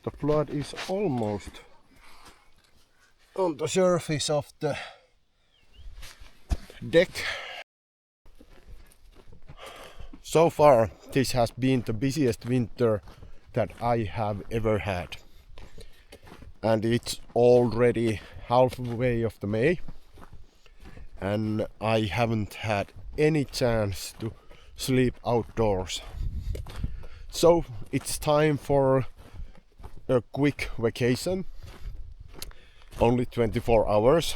The flood is almost on the surface of the deck. So far, this has been the busiest winter that I have ever had. And it's already halfway of the May. And I haven't had any chance to sleep outdoors. So it's time for a quick vacation. Only 24 hours.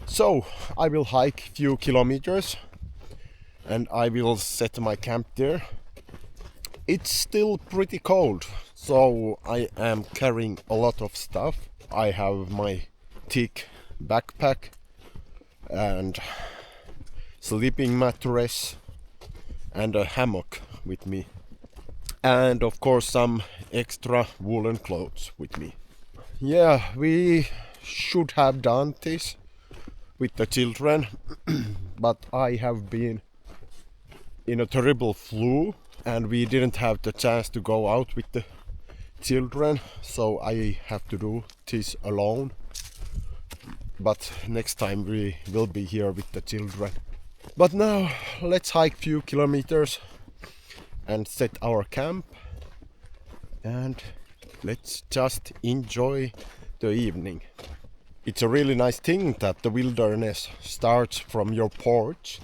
So I will hike a few kilometers and I will set my camp there. It's still pretty cold, so I am carrying a lot of stuff. I have my thick backpack and sleeping mattress and a hammock with me. And of course some extra woolen clothes with me. Yeah, we should have done this with the children, but I have been in a terrible flu and we didn't have the chance to go out with the children, so I have to do this alone. But next time we will be here with the children. But now let's hike few kilometers and set our camp and let's just enjoy the evening. It's a really nice thing that the wilderness starts from your porch.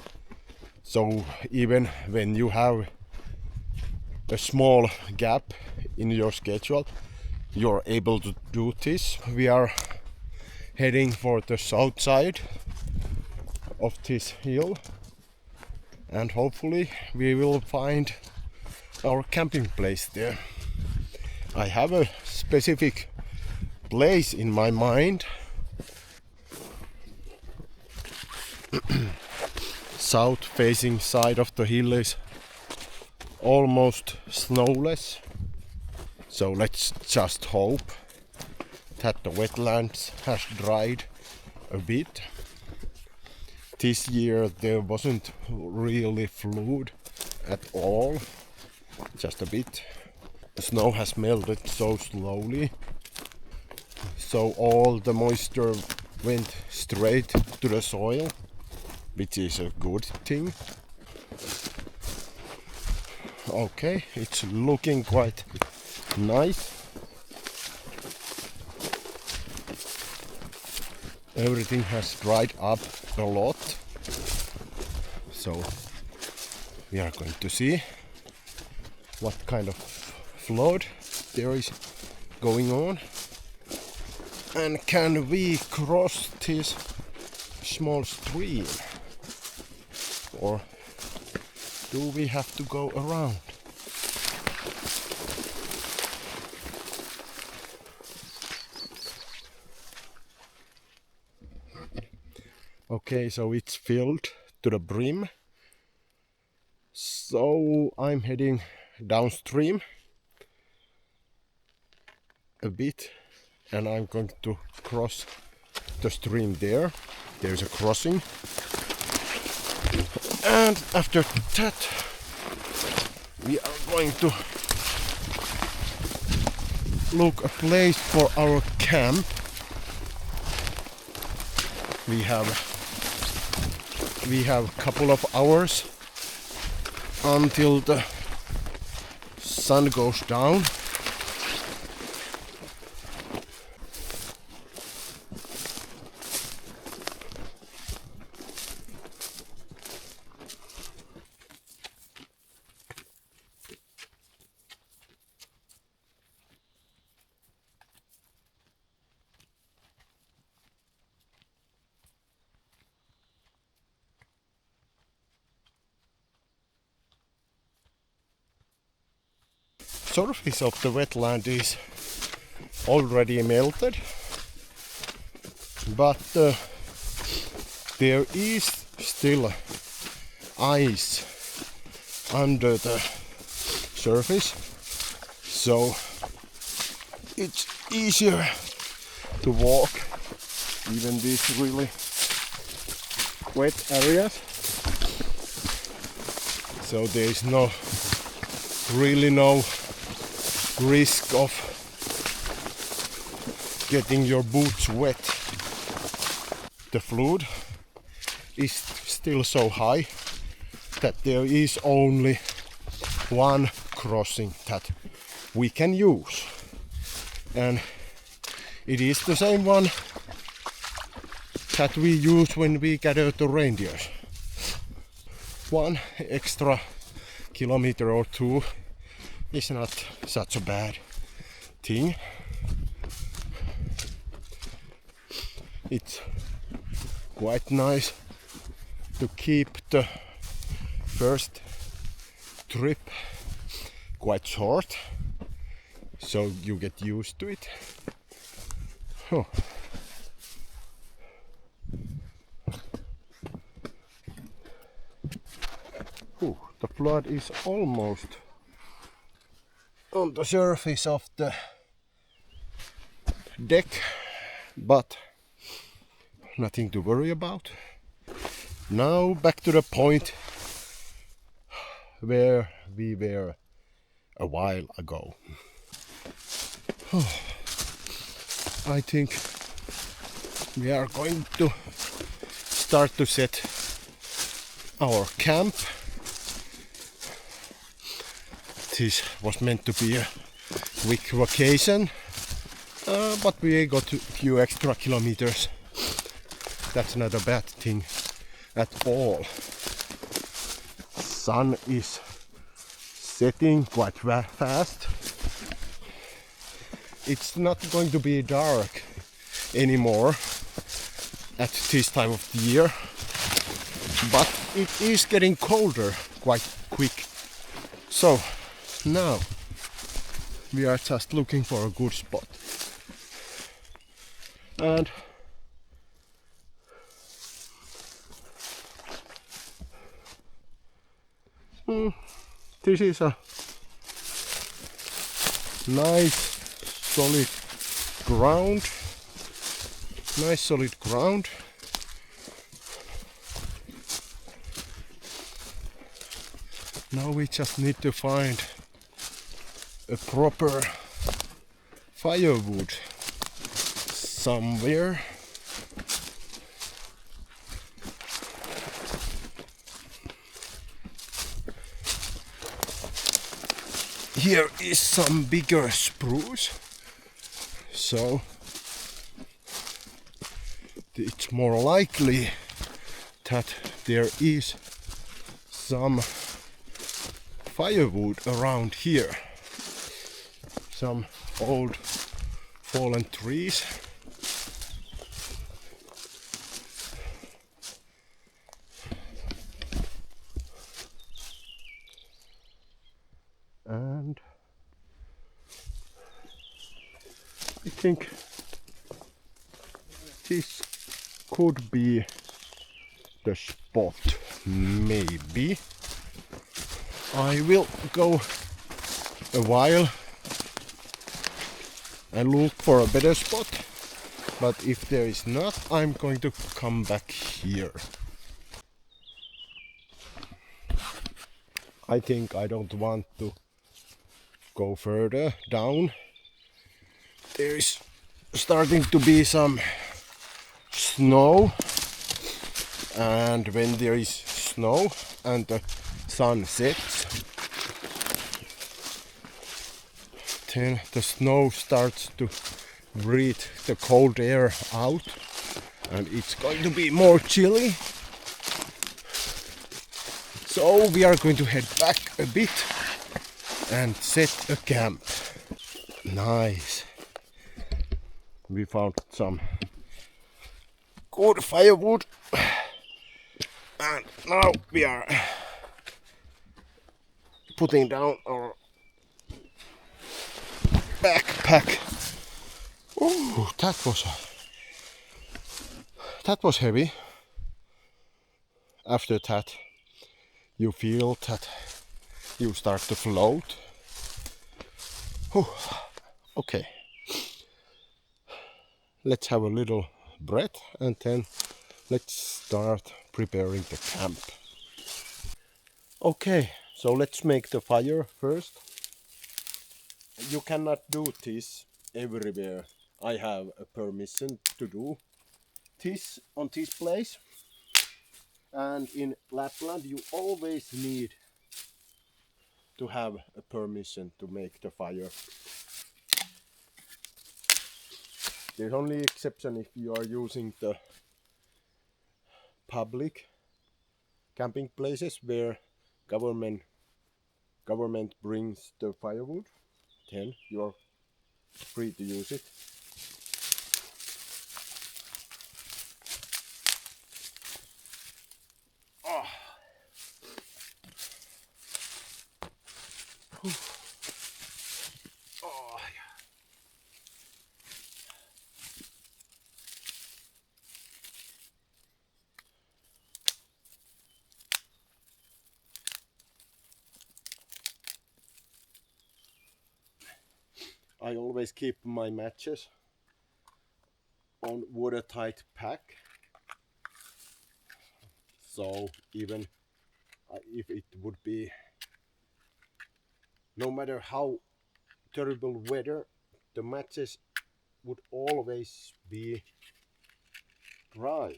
So even when you have a small gap in your schedule, you're able to do this. We are heading for the south side of this hill and hopefully we will find our camping place there. I have a specific place in my mind. South facing side of the hill is almost snowless, so let's just hope that the wetlands has dried a bit. This year there wasn't really flood at all, just a bit. The snow has melted so slowly, so all the moisture went straight to the soil, which is a good thing. Okay, it's looking quite nice. Everything has dried up a lot, so we are going to see what kind of flood there is going on and can we cross this small stream or do we have to go around? Okay, so it's filled to the brim. So I'm heading downstream a bit and I'm going to cross the stream there. There's a crossing. And after that we are going to look a place for our camp. We have a couple of hours until the sun goes down. Surface of the wetland is already melted, but there is still ice under the surface, so it's easier to walk even these really wet areas. So there is really no risk of getting your boots wet. The flood is still so high that there is only one crossing that we can use, and it is the same one that we use when we gather the reindeers. 1 extra kilometer or 2 is not such a bad thing. It's quite nice to keep the first trip quite short, so you get used to it. Oh. The flood is almost on the surface of the deck, but nothing to worry about. Now back to the point where we were a while ago. I think we are going to start to set our camp. This was meant to be a quick vacation, but we got a few extra kilometers. That's not a bad thing at all. Sun is setting quite fast. It's not going to be dark anymore at this time of the year, but it is getting colder quite quick. So now we are just looking for a good spot, and this is a nice solid ground. Now we just need to find a proper firewood somewhere. Here is some bigger spruce, so it's more likely that there is some firewood around here. Some old fallen trees. And I think this could be the spot, maybe. I will go a while and look for a better spot, but if there is not, I'm going to come back here. I think I don't want to go further down. There is starting to be some snow, and when there is snow and the sun sets, then the snow starts to breathe the cold air out, and it's going to be more chilly. So we are going to head back a bit and set a camp. Nice. We found some good firewood, and now we are putting down our backpack. Ooh, that was heavy. After that, you feel that you start to float. Ooh, okay. Let's have a little breath and then let's start preparing the camp. Okay, so let's make the fire first. You cannot do this everywhere. I have a permission to do this on this place, and in Lapland you always need to have a permission to make the fire. There's only exception if you are using the public camping places where government brings the firewood, then you're free to use it. Oh. Oh. I always keep my matches on watertight pack, so even if it would be, no matter how terrible weather, the matches would always be dry.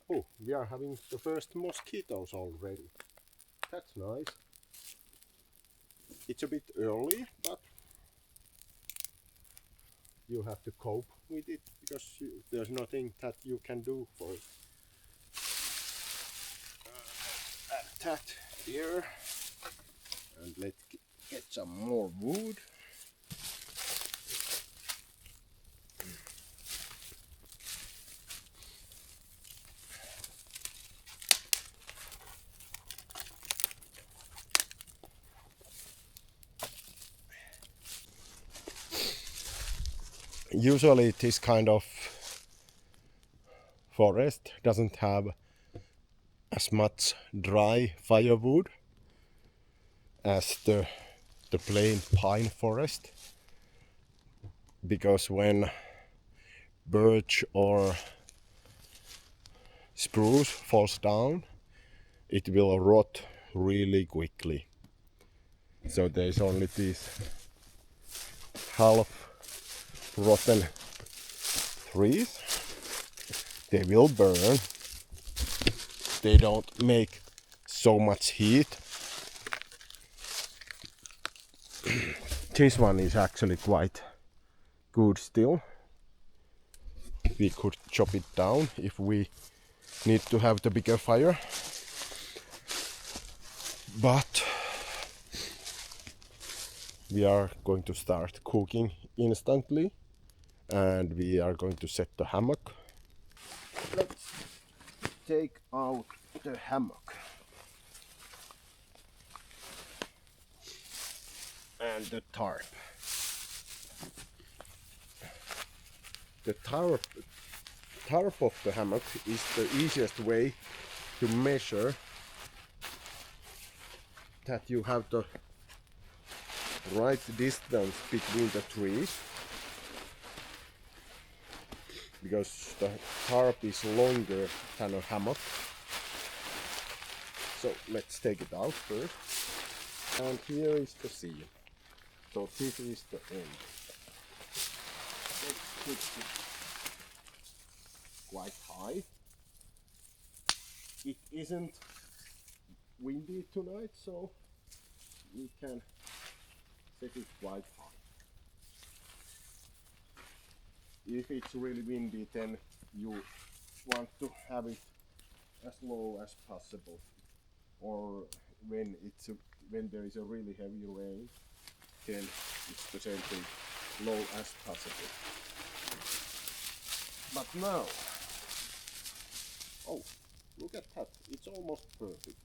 Oh, we are having the first mosquitoes already. That's nice. It's a bit early, but you have to cope with it because there's nothing that you can do for it. Add that here, and let's get some more wood. Usually this kind of forest doesn't have as much dry firewood as the plain pine forest, because when birch or spruce falls down, it will rot really quickly. So there's only these half rotten trees. They will burn. They don't make so much heat. This one is actually quite good still. We could chop it down if we need to have the bigger fire. But we are going to start cooking instantly, and we are going to set the hammock. Let's take out the hammock and the tarp. The tarp of the hammock is the easiest way to measure that you have the right distance between the trees, because the tarp is longer than a hammock. So let's take it out first. And here is the seal. So this is the end. Let's put it quite high. It isn't windy tonight, so we can set it quite high. If it's really windy, then you want to have it as low as possible, or when there is a really heavy rain, then it's the same thing, low as possible. But now, oh, look at that, it's almost perfect.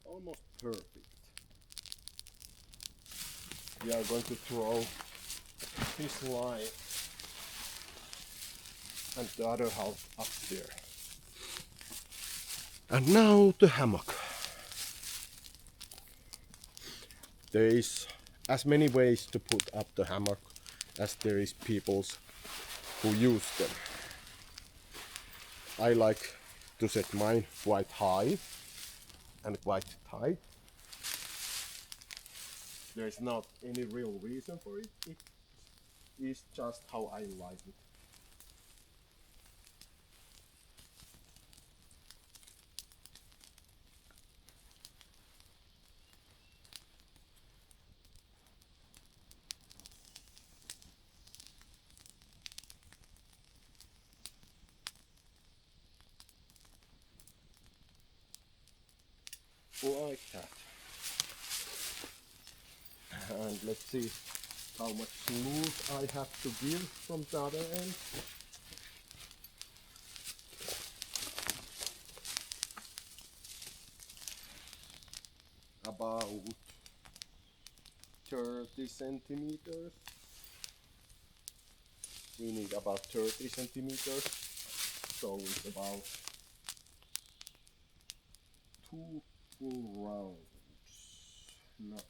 Almost perfect. We are going to throw this line and the other half up there. And now the hammock. There is as many ways to put up the hammock as there is people who use them. I like to set mine quite high and quite tight. There's not any real reason for it. It is just how I like it. Like that. And let's see how much smooth I have to give from the other end. About 30 centimeters. We need about 30 centimeters. So it's about 2 full rounds. Not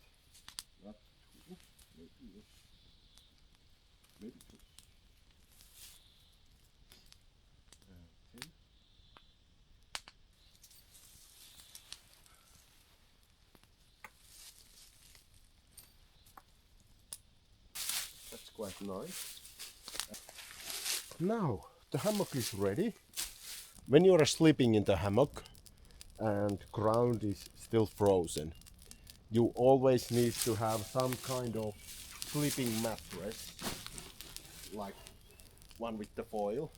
2, maybe 2. 10. That's quite nice. Now the hammock is ready. When you are sleeping in the hammock and ground is still frozen, you always need to have some kind of sleeping mattress, like one with the foil,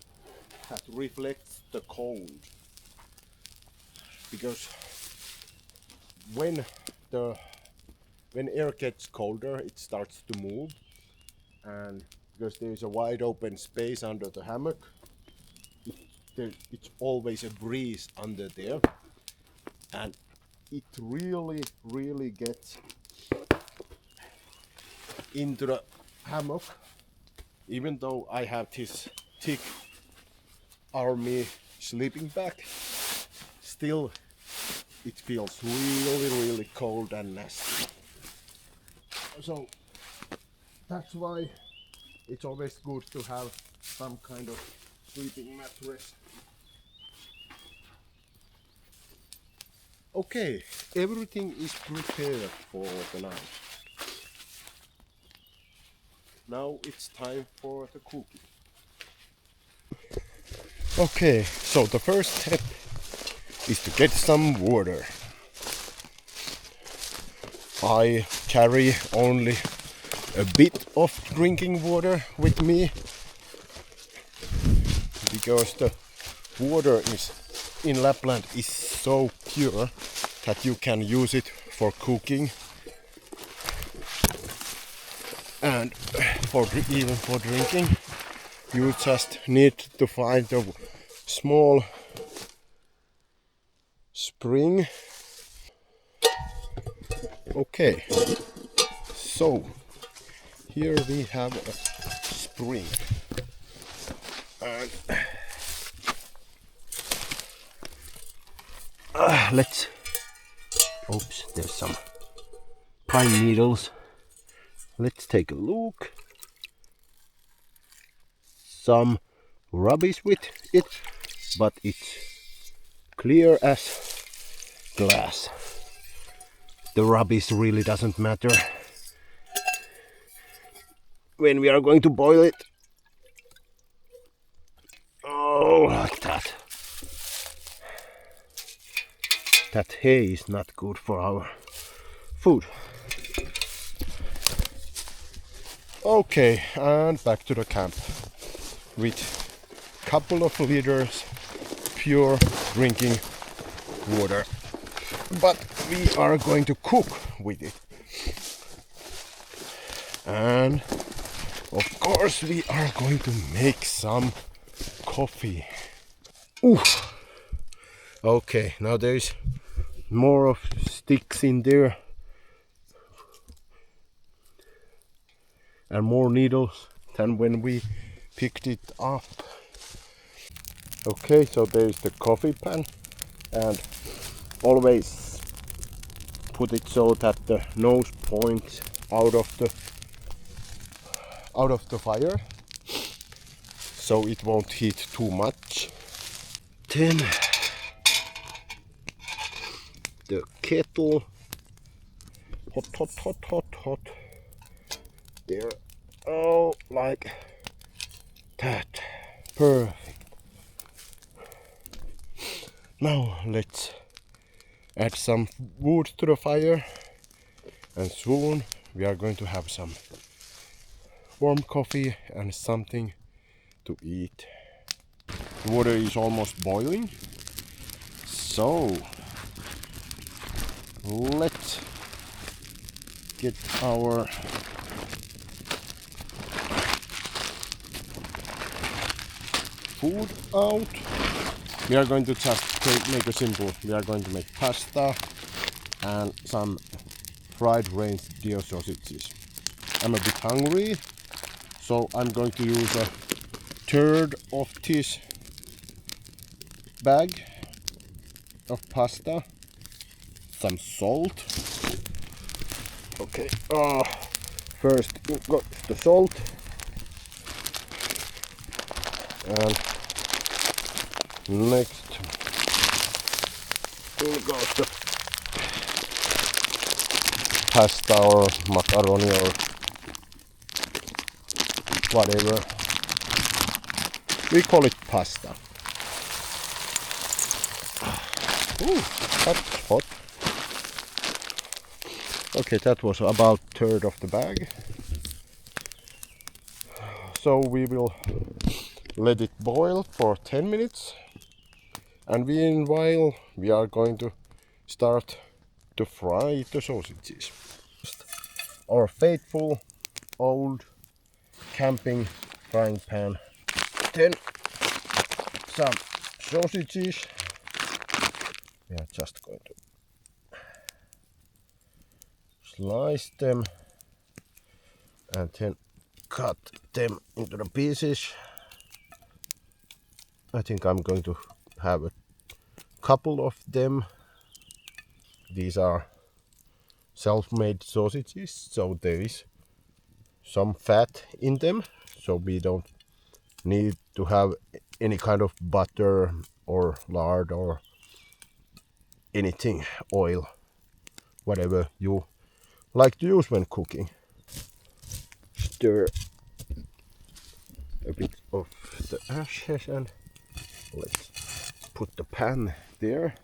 that reflects the cold. Because when air gets colder, it starts to move, and because there's a wide open space under the hammock, it's always a breeze under there, and it really gets into the hammock. Even though I have this thick army sleeping bag, still it feels really cold and nasty. So that's why it's always good to have some kind of sleeping mattress. Okay, everything is prepared for the night. Now it's time for the cooking. Okay, so the first step is to get some water. I carry only a bit of drinking water with me because the water is in Lapland is so pure that you can use it for cooking and even for drinking. You just need to find a small spring. Okay, so here we have a spring, and let's. Oops, there's some pine needles. Let's take a look. Some rubbish with it, but it's clear as glass. The rubbish really doesn't matter when we are going to boil it. Oh, like that. That hay is not good for our food. Okay, and back to the camp with couple of liters pure drinking water. But we are going to cook with it. And of course we are going to make some coffee. Ooh. Okay, now there's more of sticks in there and more needles than when we picked it up. Okay, so there's the coffee pan and always put it so that the nose points out of the fire, so it won't heat too much. Then the kettle, hot. There, oh, like that, perfect. Now let's add some wood to the fire, and soon we are going to have some warm coffee and something to eat. The water is almost boiling, so let's get our food out. We are going to just make a simple. We are going to make pasta and some fried reindeer sausages. I'm a bit hungry, so I'm going to use a third of this bag of pasta, some salt. Okay, first got the salt, and next goes the pasta or macaroni or whatever. We call it pasta. Ooh, that's hot. Okay, that was about a third of the bag. So we will let it boil for 10 minutes. And meanwhile, we are going to start to fry the sausages. Our faithful old camping frying pan. Then some sausages. We are just going to slice them and then cut them into the pieces. I think I'm going to have a couple of them. These are self-made sausages, so there is some fat in them, so we don't need to have any kind of butter or lard or anything, oil, whatever you like to use when cooking. Stir a bit of the ashes and let's put the pan there.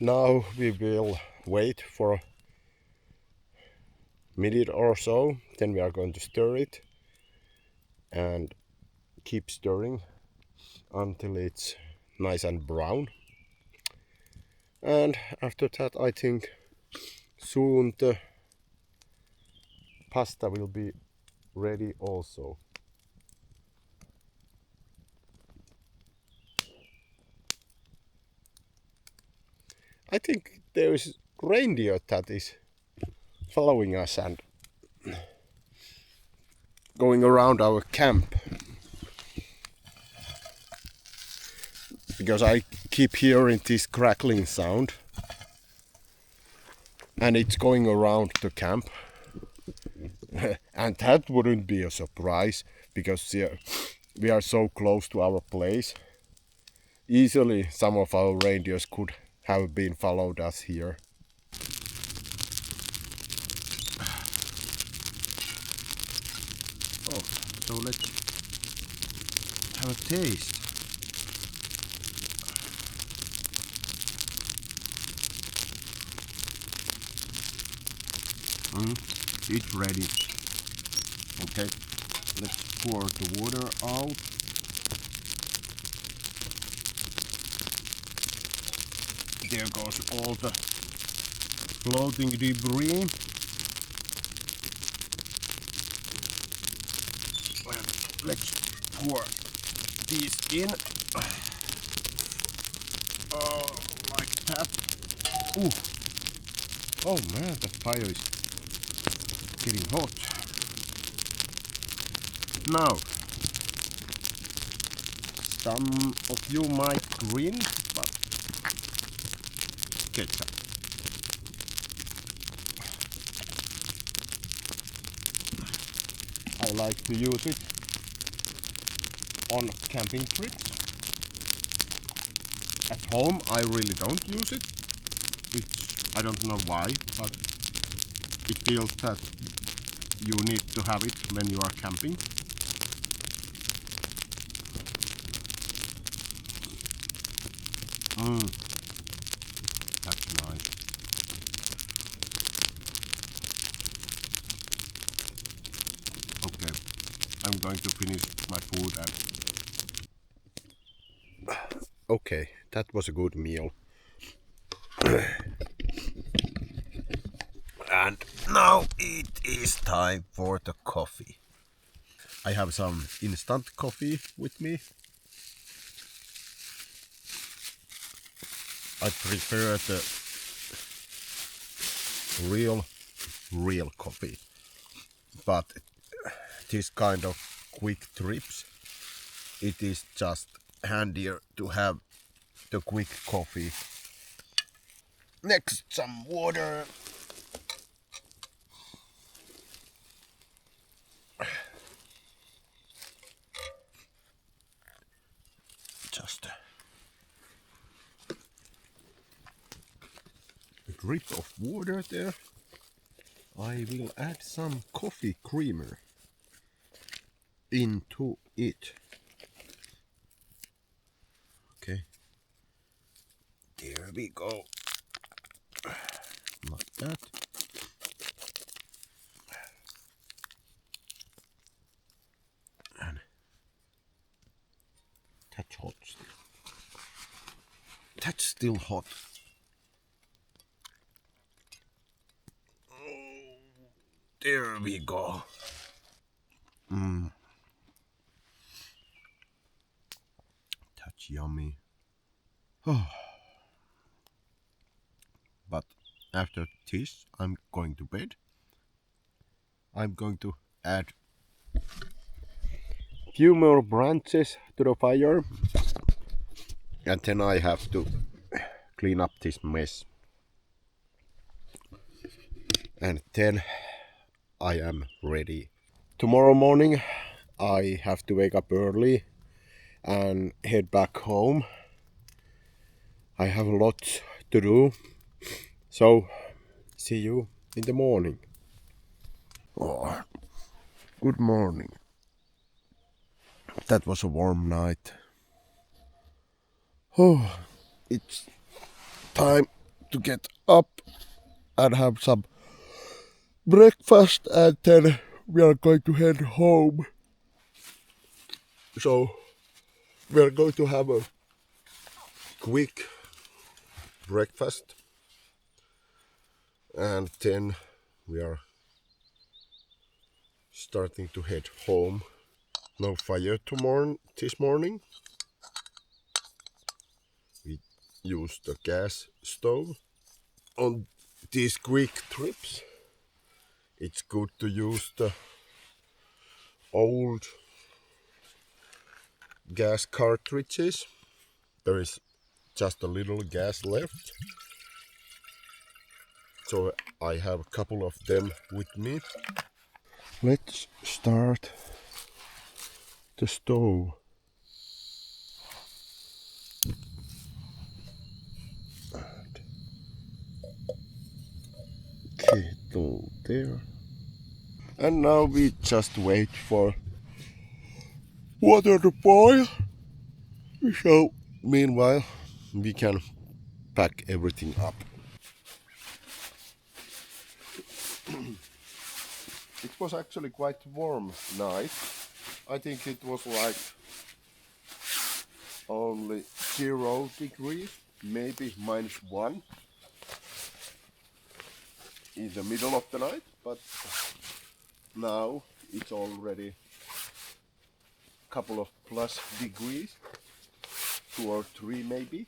Now we will wait for a minute or so, then we are going to stir it and keep stirring until it's nice and brown. And after that, I think soon the pasta will be ready also. I think there is reindeer that is following us and going around our camp, because I keep hearing this crackling sound and it's going around the camp. And that wouldn't be a surprise, because we are so close to our place. Easily some of our reindeers could have been followed us here. Oh, so let's have a taste. It's ready. Okay, let's pour the water out. There goes all the floating debris. Let's pour these in. Like that. Ooh. Oh man, the fire is getting hot. Now Some of you might grin, but ketchup. I like to use it on camping trips. At home I really don't use it. I don't know why, but it feels that you need to have it when you are camping. That's nice. Okay, I'm going to finish my food and... Okay, that was a good meal. And now it is time for the coffee. I have some instant coffee with me. I prefer the real coffee. But this kind of quick trips, it is just handier to have the quick coffee. Next, some water. Just a drip of water there. I will add some coffee creamer into it. Okay, there we go. Like that. And that's hot still. That's still hot. Oh, there we go. That's yummy. But after this, I'm going to bed. I'm going to add few more branches to the fire, and then I have to clean up this mess. And then I am ready. Tomorrow morning I have to wake up early and head back home. I have a lot to do. So see you in the morning. Oh, good morning. That was a warm night. Oh, it's time to get up and have some breakfast, and then we are going to head home. So we are going to have a quick breakfast, and then we are starting to head home. No fire this morning. We use the gas stove. On these quick trips, it's good to use the old gas cartridges. There is just a little gas left, so I have a couple of them with me. Let's start the stove. And kettle there. And now we just wait for water to boil. So meanwhile we can pack everything up. It was actually quite warm night. I think it was like only 0 degrees, maybe -1 in the middle of the night, but now it's already a couple of plus degrees, 2 or 3 maybe.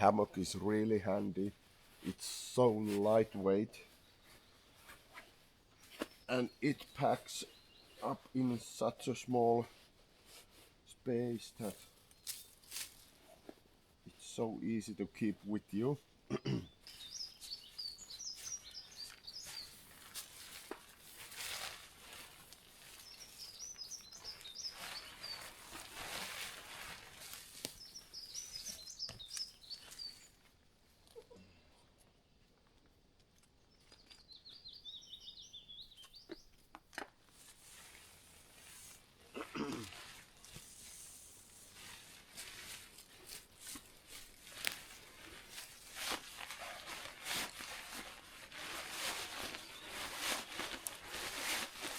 hammock is really handy. It's so lightweight and it packs up in such a small space that it's so easy to keep with you.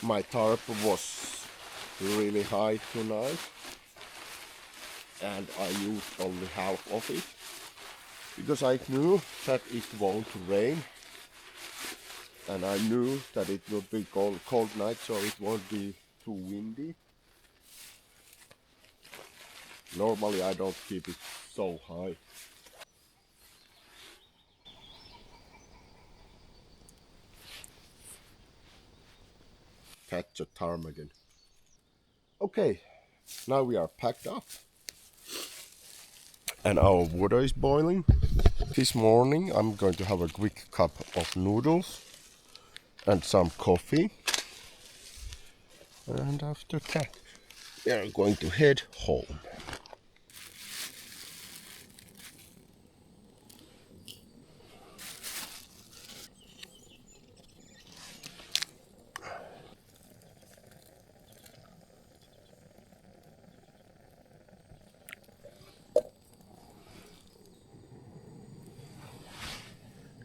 My tarp was really high tonight and I used only half of it because I knew that it won't rain and I knew that it would be cold night, so it won't be too windy. Normally I don't keep it so high. Catch a ptarmigan. Okay, now we are packed up and our water is boiling. This morning I'm going to have a quick cup of noodles and some coffee, and after that we are going to head home.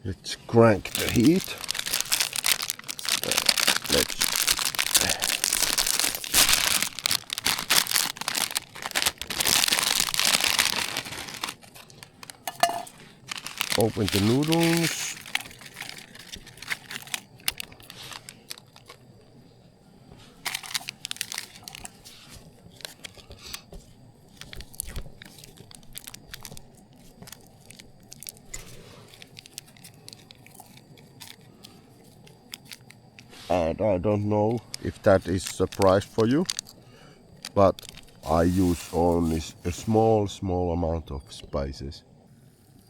Let's crank the heat. Let's open the noodles. And I don't know if that is a surprise for you, but I use only a small amount of spices.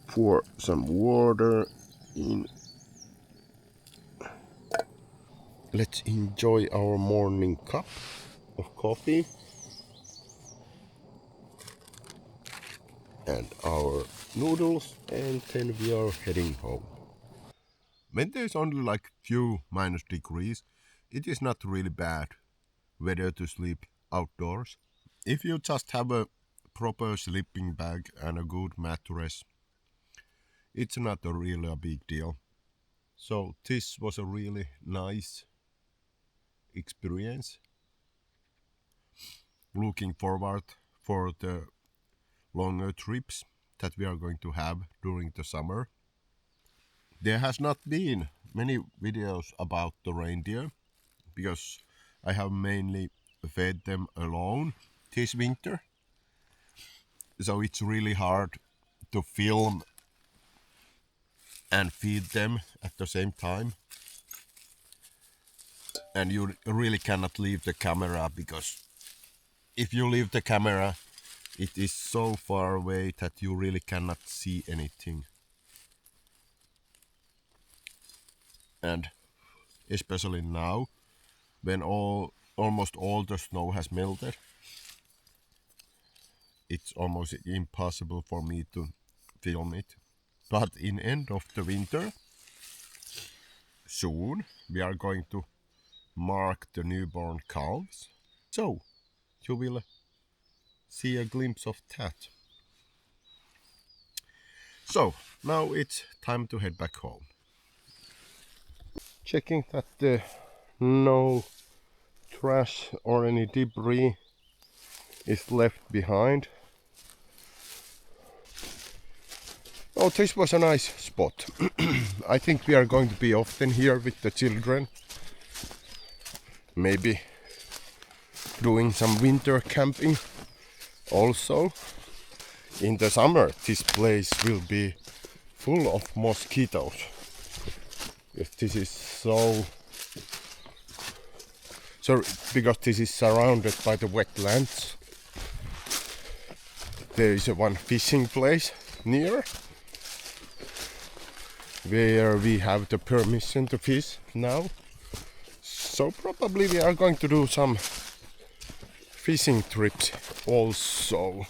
Pour some water in. Let's enjoy our morning cup of coffee and our noodles, and then we are heading home. When there's only like few minus degrees, it is not really bad weather to sleep outdoors. If you just have a proper sleeping bag and a good mattress, it's not really a big deal. So this was a really nice experience. Looking forward for the longer trips that we are going to have during the summer. There has not been many videos about the reindeer because I have mainly fed them alone this winter. So it's really hard to film and feed them at the same time. And you really cannot leave the camera, because if you leave the camera, it is so far away that you really cannot see anything. And especially now, when almost all the snow has melted, it's almost impossible for me to film it. But in end of the winter, soon we are going to mark the newborn calves. So you will see a glimpse of that. So now it's time to head back home. Checking that no trash or any debris is left behind. Oh, this was a nice spot. I think we are going to be often here with the children. Maybe doing some winter camping also. in the summer this place will be full of mosquitoes. If this is so because this is surrounded by the wetlands. There is one fishing place near where we have the permission to fish now. So probably we are going to do some fishing trips also.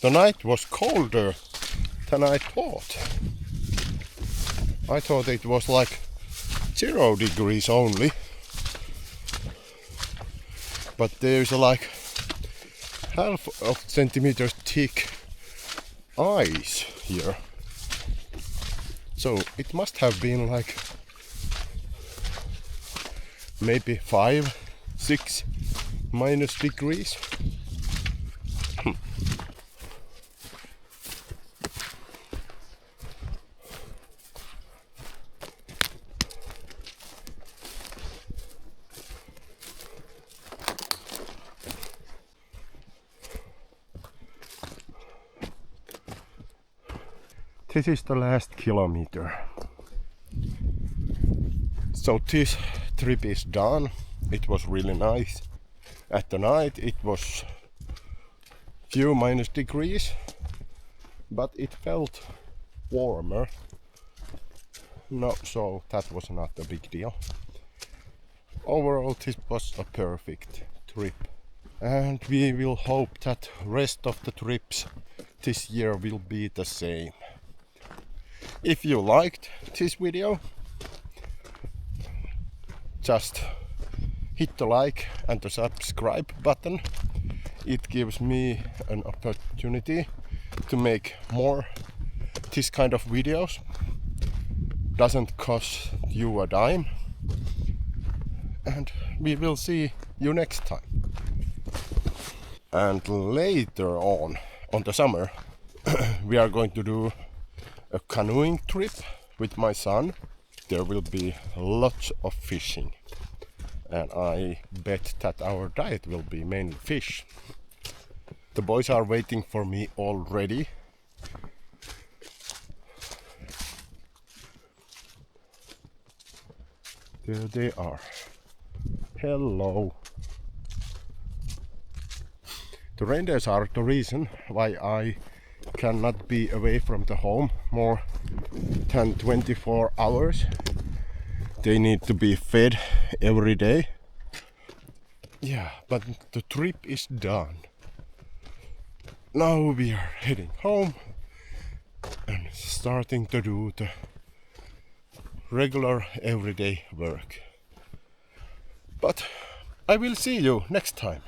The night was colder than I thought. I thought it was like 0 degrees only. But there's like half of centimeter thick ice here. So it must have been like maybe 5, 6 minus degrees. This is the last kilometer. So this trip is done. It was really nice. At the night it was few minus degrees, but it felt warmer. No, so that was not a big deal. Overall this was a perfect trip. And we will hope that rest of the trips this year will be the same. If you liked this video, just hit the like and the subscribe button. It gives me an opportunity to make more this kind of videos. Doesn't cost you a dime. And we will see you next time. And later on the summer, we are going to do a canoeing trip with my son. There will be lots of fishing, and I bet that our diet will be mainly fish. The boys are waiting for me already. There they are. Hello. The reindeers are the reason why I cannot be away from the home more than 24 hours. They need to be fed every day. Yeah, but the trip is done. Now we are heading home and starting to do the regular everyday work. But I will see you next time.